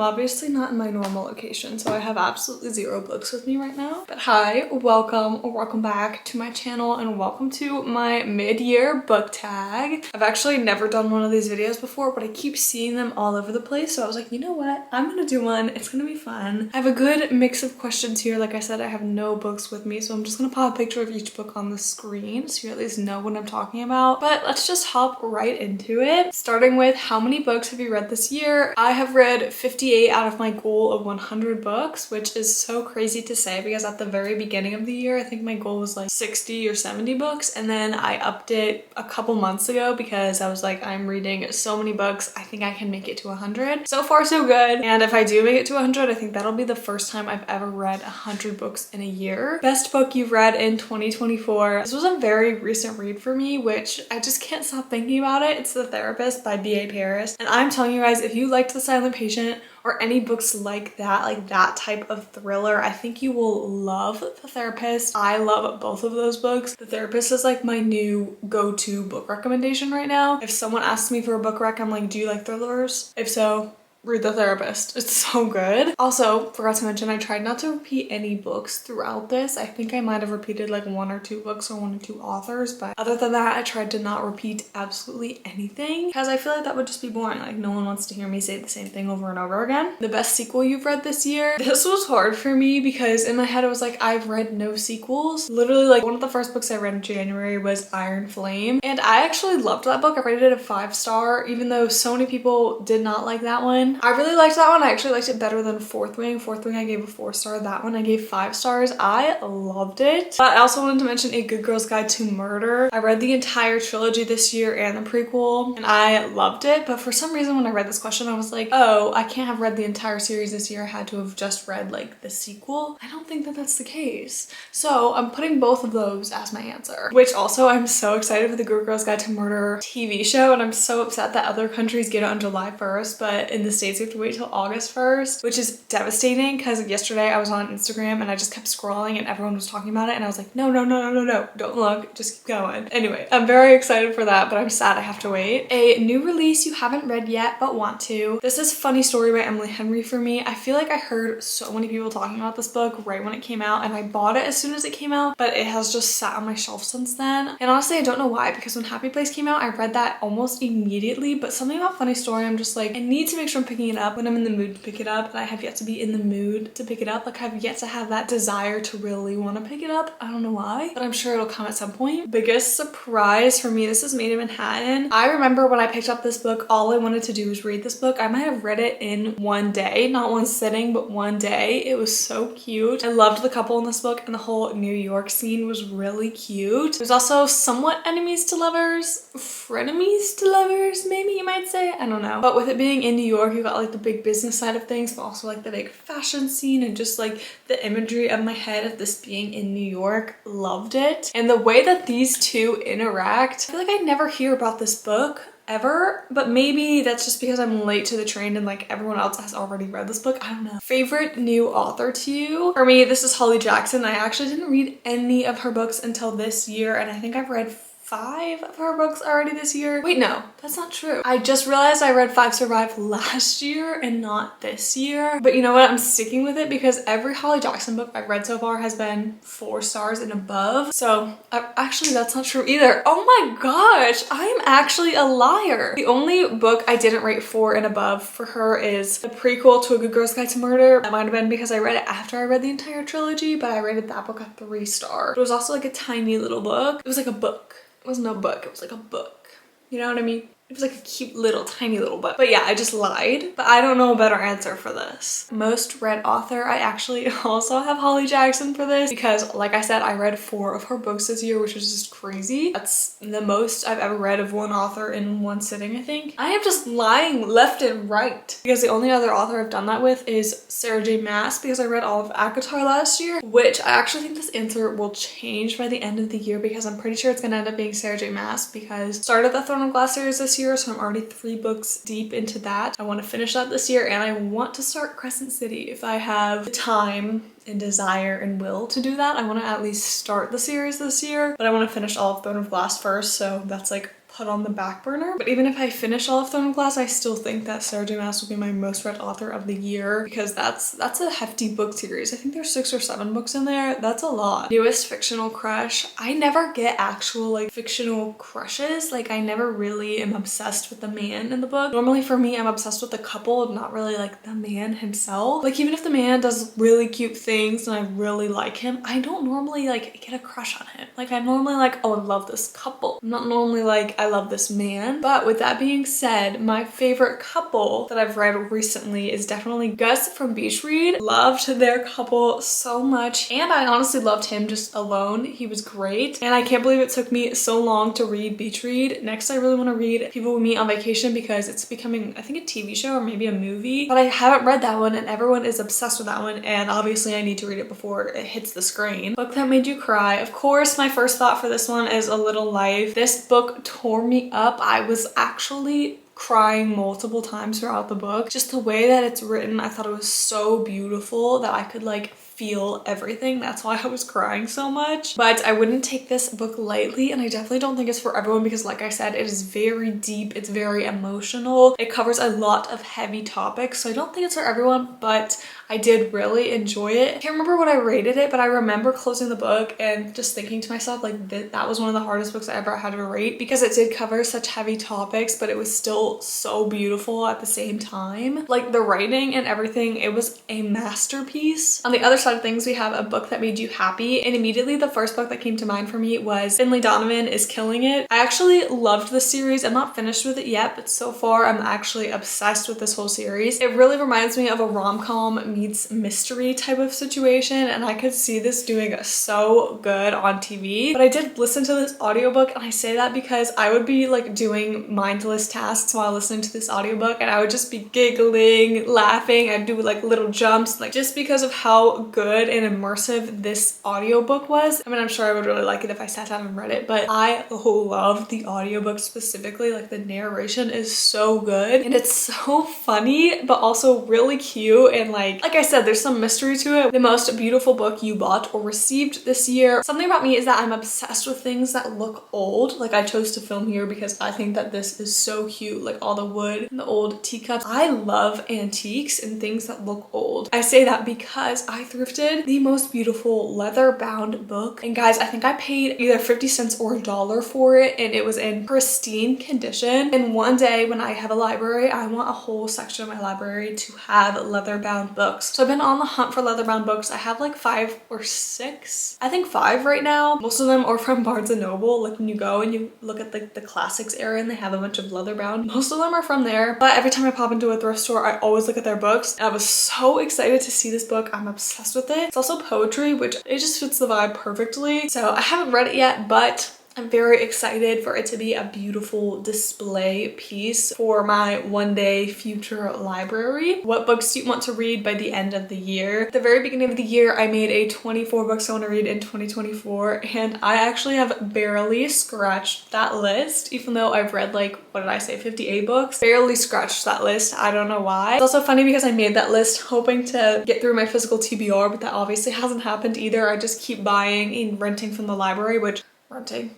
I'm obviously not in my normal location, so I have absolutely zero books with me right now. But hi, welcome back to my channel and welcome to my mid-year book tag. I've actually never done one of these videos before, but I keep seeing them all over the place, so I was like, you know what? I'm gonna do one. It's gonna be fun. I have a good mix of questions here. Like I said, I have no books with me, so I'm just gonna pop a picture of each book on the screen so you at least know what I'm talking about. But let's just hop right into it. Starting with, how many books have you read this year? I have read 58 out of my goal of 100 books, which is so crazy to say because at the very beginning of the year, I think my goal was like 60 or 70 books. And then I upped it a couple months ago because I was like, I'm reading so many books. I think I can make it to 100. So far, so good. And if I do make it to 100, I think that'll be the first time I've ever read 100 books in a year. Best book you've read in 2024. This was a very recent read for me, which I just can't stop thinking about it. It's The Therapist by B.A. Paris. And I'm telling you guys, if you liked The Silent Patient or any books like that type of thriller, I think you will love The Therapist. I love both of those books. The Therapist is like my new go-to book recommendation right now. If someone asks me for a book rec, I'm like, do you like thrillers? If so, read The Therapist. It's so good. Also, forgot to mention, I tried not to repeat any books throughout this. I think I might have repeated like 1 or 2 books or 1 or 2 authors, but other than that, I tried to not repeat absolutely anything because I feel like that would just be boring. Like, no one wants to hear me say the same thing over and over again. The best sequel you've read this year? This was hard for me because in my head, it was like, I've read no sequels. Literally, like, one of the first books I read in January was Iron Flame, and I actually loved that book. I rated it a 5-star, even though so many people did not like that one. I really liked that one. I actually liked it better than Fourth Wing. Fourth Wing I gave a 4-star. That one I gave 5 stars. I loved it. But I also wanted to mention A Good Girl's Guide to Murder. I read the entire trilogy this year and the prequel, and I loved it. But for some reason when I read this question, I was like, oh, I can't have read the entire series this year. I had to have just read like the sequel. I don't think that that's the case. So I'm putting both of those as my answer, which also I'm so excited for the Good Girl's Guide to Murder TV show, and I'm so upset that other countries get it on July 1st, but in the States we have to wait till August 1st, which is devastating because yesterday I was on Instagram and I just kept scrolling and everyone was talking about it and I was like, no, don't look, just keep going. Anyway, I'm very excited for that, but I'm sad I have to wait. A new release you haven't read yet but want to. This is Funny Story by Emily Henry for me. I feel like I heard so many people talking about this book right when it came out, and I bought it as soon as it came out, but it has just sat on my shelf since then. And honestly, I don't know why, because when Happy Place came out, I read that almost immediately, but something about Funny Story, I'm just like, I need to make sure I'm picking it up when I'm in the mood to pick it up, and I have yet to be in the mood to pick it up. Like, I've yet to have that desire to really want to pick it up. I don't know why, but I'm sure it'll come at some point. Biggest surprise for me, this is Made in Manhattan. I remember when I picked up this book, all I wanted to do was read this book. I might have read it in one day, not one sitting, but one day. It was so cute. I loved the couple in this book, and the whole New York scene was really cute. There's also somewhat enemies to lovers, frenemies to lovers, maybe you might say. I don't know. But with it being in New York, you got like the big business side of things, but also like the big fashion scene and just like the imagery of my head of this being in New York. Loved it. And the way that these two interact, I feel like I never hear about this book ever, but maybe that's just because I'm late to the train and like everyone else has already read this book. I don't know. Favorite new author to you? For me, this is Holly Jackson. I actually didn't read any of her books until this year, and I think I've read 5 of her books already this year. Wait, no, that's not true. I just realized I read 5 Survive last year and not this year. But you know what? I'm sticking with it because every Holly Jackson book I've read so far has been 4 stars and above. So actually, that's not true either. Oh my gosh, I'm actually a liar. The only book I didn't rate 4 and above for her is the prequel to A Good Girl's Guide to Murder. That might have been because I read it after I read the entire trilogy, but I rated that book a 3 star. It was also like a tiny little book. It was like a book. It wasn't a book, it was like a book. You know what I mean? It was like a cute little tiny little book. But yeah, I just lied. But I don't know a better answer for this. Most read author, I actually also have Holly Jackson for this because like I said, I read 4 of her books this year, which is just crazy. That's the most I've ever read of one author in one sitting, I think. I am just lying left and right because the only other author I've done that with is Sarah J Maas because I read all of ACOTAR last year, which I actually think this answer will change by the end of the year because I'm pretty sure it's gonna end up being Sarah J Maas because I started the Throne of Glass series this year, so I'm already 3 books deep into that. I want to finish that this year, and I want to start Crescent City if I have the time and desire and will to do that. I want to at least start the series this year, but I want to finish all of Throne of Glass first, so that's like put on the back burner. But even if I finish all of Throne of Glass, I still think that Sarah J Maas will be my most read author of the year, because that's a hefty book series. I think there's 6 or 7 books in there. That's a lot. Newest fictional crush. I never get actual like fictional crushes. Like I never really am obsessed with the man in the book. Normally for me, I'm obsessed with the couple, not really like the man himself. Like even if the man does really cute things and I really like him, I don't normally like get a crush on him. Like I'm normally like, oh, I love this couple. I'm not normally like, I love this man. But with that being said, my favorite couple that I've read recently is definitely Gus from Beach Read. Loved their couple so much, and I honestly loved him just alone. He was great, and I can't believe it took me so long to read Beach Read. Next, I really want to read People We Meet on Vacation, because it's becoming, I think, a TV show or maybe a movie, but I haven't read that one and everyone is obsessed with that one, and obviously I need to read it before it hits the screen. Book that made you cry. Of course, my first thought for this one is A Little Life. This book tore me up. I was actually crying multiple times throughout the book. Just the way that it's written, I thought it was so beautiful that I could like feel everything. That's why I was crying so much. But I wouldn't take this book lightly, and I definitely don't think it's for everyone, because like I said, it is very deep, it's very emotional, it covers a lot of heavy topics, so I don't think it's for everyone, but I did really enjoy it. I can't remember what I rated it, but I remember closing the book and just thinking to myself like that was one of the hardest books I ever had to rate, because it did cover such heavy topics, but it was still so beautiful at the same time. Like the writing and everything, it was a masterpiece. On the other side of things, we have A Book That Made You Happy, and immediately the first book that came to mind for me was Finlay Donovan is Killing It. I actually loved this series. I'm not finished with it yet, but so far I'm actually obsessed with this whole series. It really reminds me of a rom-com meets mystery type of situation, and I could see this doing so good on TV. But I did listen to this audiobook, and I say that because I would be like doing mindless tasks while listening to this audiobook, and I would just be giggling, laughing. I'd do like little jumps, like just because of how good and immersive this audiobook was. I mean, I'm sure I would really like it if I sat down and read it, but I love the audiobook specifically. Like the narration is so good, and it's so funny, but also really cute, and like I said, there's some mystery to it. The most beautiful book you bought or received this year. Something about me is that I'm obsessed with things that look old. Like I chose to film here because I think that this is so cute, like all the wood and the old teacups. I love antiques and things that look old. I say that because I thrifted the most beautiful leather bound book, and guys, I think I paid either 50 cents or $1 for it, and it was in pristine condition. And one day when I have a library, I want a whole section of my library to have leather bound books. So I've been on the hunt for leather bound books. I have like 5 or 6, I think 5 right now. Most of them are from Barnes and Noble. Like when you go and you look at like the classics area, and they have a bunch of leather bound, most of them are from there. But every time I pop into a thrift store, I always look at their books, and I was so excited to see this book. I'm obsessed with it. It's also poetry, which it just fits the vibe perfectly. So I haven't read it yet, but I'm very excited for it to be a beautiful display piece for my one day future library. What books do you want to read by the end of the year? At the very beginning of the year, I made a 24 books I want to read in 2024, and I actually have barely scratched that list, even though I've read like, what did I say, 58 books? Barely scratched that list. I don't know why. It's also funny because I made that list hoping to get through my physical TBR, but that obviously hasn't happened either. I just keep buying and renting from the library,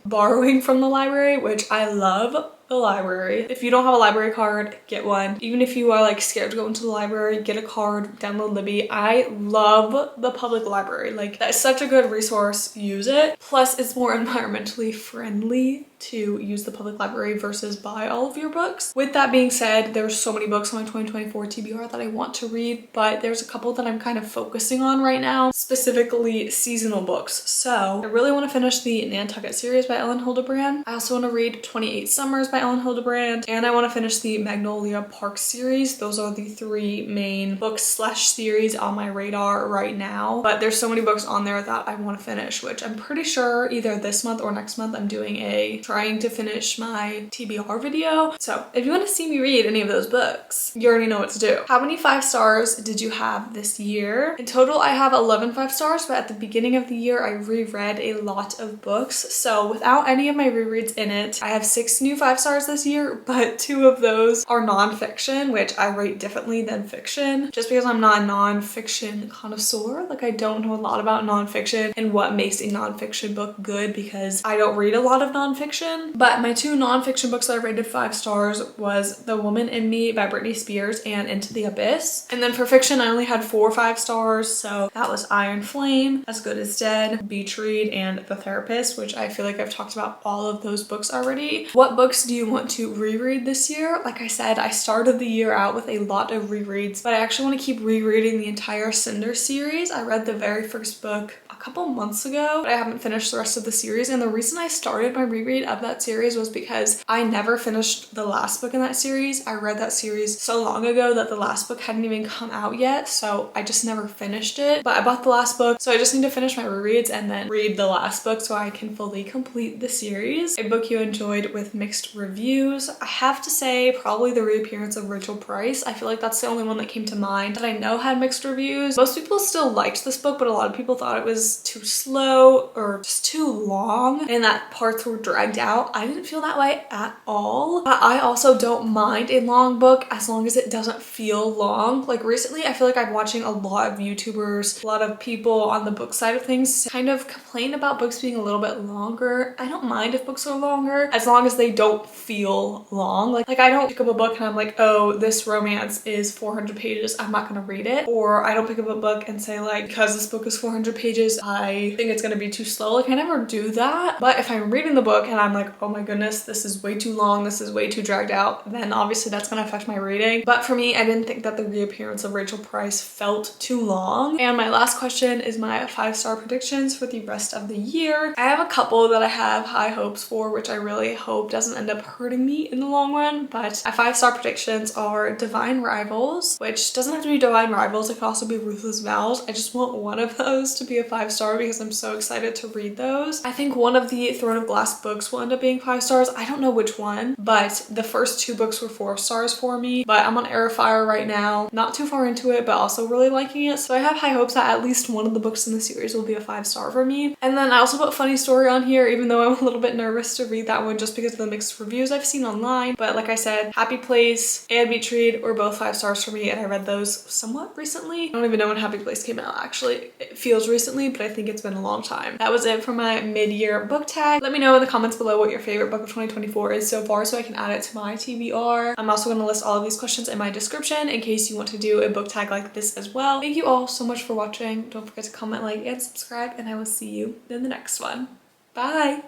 borrowing from the library, which I love the library. If you don't have a library card, get one. Even if you are like scared to go into the library, get a card, download Libby. I love the public library. Like that's such a good resource, use it. Plus it's more environmentally friendly to use the public library versus buy all of your books. With that being said, there's so many books on my 2024 TBR that I want to read, but there's a couple that I'm kind of focusing on right now, specifically seasonal books. So I really want to finish the Nantucket series by Ellen Hildebrand. I also want to read 28 Summers by Ellen Hildebrand, and I want to finish the Magnolia Park series. Those are the 3 main books slash series on my radar right now, but there's so many books on there that I want to finish, which I'm pretty sure either this month or next month I'm doing a trying to finish my TBR video. So if you want to see me read any of those books, you already know what to do. How many 5 stars did you have this year? In total, I have 11 5 stars, but at the beginning of the year, I reread a lot of books. So without any of my rereads in it, I have 6 new 5 stars this year, but 2 of those are nonfiction, which I rate differently than fiction, just because I'm not a nonfiction connoisseur. Like, I don't know a lot about nonfiction and what makes a nonfiction book good because I don't read a lot of nonfiction. But my 2 nonfiction books that I rated 5 stars was The Woman in Me by Britney Spears and Into the Abyss. And then for fiction, I only had 4 5 stars. So that was Iron Flame, As Good as Dead, Beach Read, and The Therapist, which I feel like I've talked about all of those books already. What books do you want to reread this year? Like I said, I started the year out with a lot of rereads, but I actually want to keep rereading the entire Cinder series. I read the very first book a couple months ago, but I haven't finished the rest of the series. And the reason I started my reread of that series was because I never finished the last book in that series. I read that series so long ago that the last book hadn't even come out yet, so I just never finished it. But I bought the last book, so I just need to finish my rereads and then read the last book so I can fully complete the series. A book you enjoyed with mixed reviews. I have to say probably the reappearance of Rachel Price. I feel like that's the only one that came to mind that I know had mixed reviews. Most people still liked this book, but a lot of people thought it was too slow or just too long and that parts were dragged out. I didn't feel that way at all. But I also don't mind a long book as long as it doesn't feel long. Like recently, I feel like I'm watching a lot of YouTubers, a lot of people on the book side of things kind of complain about books being a little bit longer. I don't mind if books are longer as long as they don't feel long. Like I don't pick up a book and I'm like, oh, this romance is 400 pages, I'm not gonna read it. Or I don't pick up a book and say like, because this book is 400 pages, I think it's gonna be too slow. Like I never do that. But if I'm reading the book and I'm like, oh my goodness, this is way too long, this is way too dragged out, then obviously that's gonna affect my reading. But for me, I didn't think that the reappearance of Rachel Price felt too long. And my last question is my 5-star predictions for the rest of the year. I have a couple that I have high hopes for, which I really hope doesn't end up hurting me in the long run. But my 5-star predictions are Divine Rivals, which doesn't have to be Divine Rivals, it could also be Ruthless Vows. I just want one of those to be a 5-star because I'm so excited to read those. I think one of the Throne of Glass books will end up being 5 stars. I don't know which one, but the first 2 books were 4 stars for me. But I'm on Air of Fire right now, not too far into it, but also really liking it. So I have high hopes that at least one of the books in the series will be a 5-star for me. And then I also put Funny Story on here, even though I'm a little bit nervous to read that one just because of the mixed reviews I've seen online. But like I said, Happy Place and Beach Read were both 5 stars for me, and I read those somewhat recently. I don't even know when Happy Place came out actually. It feels recently, but I think it's been a long time. That was it for my mid-year book tag. Let me know in the comments below what your favorite book of 2024 is so far so I can add it to my TBR. I'm also going to list all of these questions in my description in case you want to do a book tag like this as well. Thank you all so much for watching. Don't forget to comment, like, and subscribe, and I will see you in the next one. Bye!